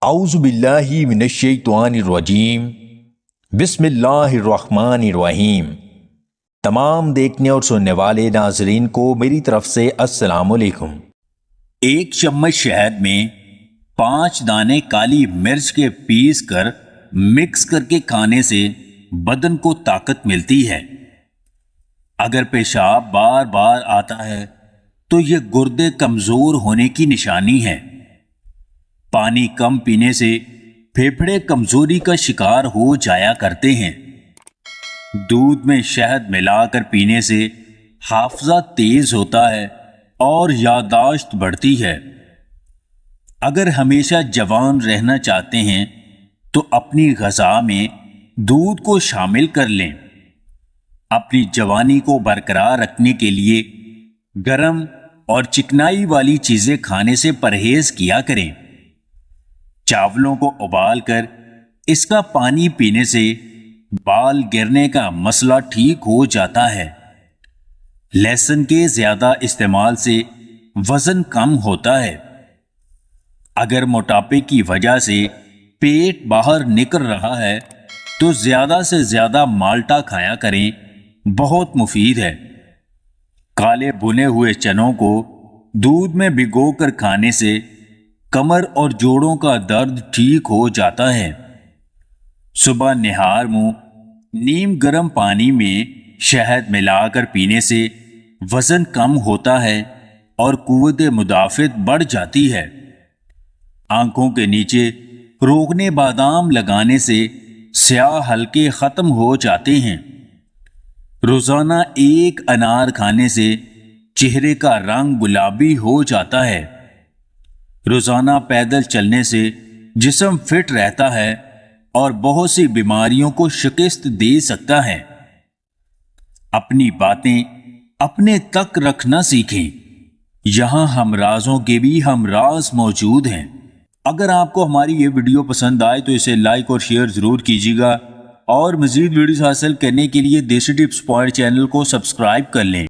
اعوذ باللہ من الشیطان الرجیم بسم اللہ الرحمن الرحیم۔ تمام دیکھنے اور سننے والے ناظرین کو میری طرف سے السلام علیکم۔ ایک چمچ شہد میں 5 دانے کالی مرچ کے پیس کر مکس کر کے کھانے سے بدن کو طاقت ملتی ہے۔ اگر پیشاب بار بار آتا ہے تو یہ گردے کمزور ہونے کی نشانی ہے۔ پانی کم پینے سے پھیپھڑے کمزوری کا شکار ہو جایا کرتے ہیں۔ دودھ میں شہد ملا کر پینے سے حافظہ تیز ہوتا ہے اور یادداشت بڑھتی ہے۔ اگر ہمیشہ جوان رہنا چاہتے ہیں تو اپنی غذا میں دودھ کو شامل کر لیں۔ اپنی جوانی کو برقرار رکھنے کے لیے گرم اور چکنائی والی چیزیں کھانے سے پرہیز کیا کریں۔ چاولوں کو ابال کر اس کا پانی پینے سے بال گرنے کا مسئلہ ٹھیک ہو جاتا ہے۔ لہسن کے زیادہ استعمال سے وزن کم ہوتا ہے۔ اگر موٹاپے کی وجہ سے پیٹ باہر نکل رہا ہے تو زیادہ سے زیادہ مالٹا کھایا کریں، بہت مفید ہے۔ کالے بھنے ہوئے چنوں کو دودھ میں بھگو کر کھانے سے کمر اور جوڑوں کا درد ٹھیک ہو جاتا ہے۔ صبح نہار منہ نیم گرم پانی میں شہد ملا کر پینے سے وزن کم ہوتا ہے اور قوت مدافعت بڑھ جاتی ہے۔ آنکھوں کے نیچے روغن بادام لگانے سے سیاہ حلقے ختم ہو جاتے ہیں۔ روزانہ 1 انار کھانے سے چہرے کا رنگ گلابی ہو جاتا ہے۔ روزانہ پیدل چلنے سے جسم فٹ رہتا ہے اور بہت سی بیماریوں کو شکست دے سکتا ہے۔ اپنی باتیں اپنے تک رکھنا سیکھیں، یہاں ہم رازوں کے بھی ہم راز موجود ہیں۔ اگر آپ کو ہماری یہ ویڈیو پسند آئے تو اسے لائک اور شیئر ضرور کیجیے گا، اور مزید ویڈیوز حاصل کرنے کے لیے دیسی ٹپس پوائنٹ چینل کو سبسکرائب کر لیں۔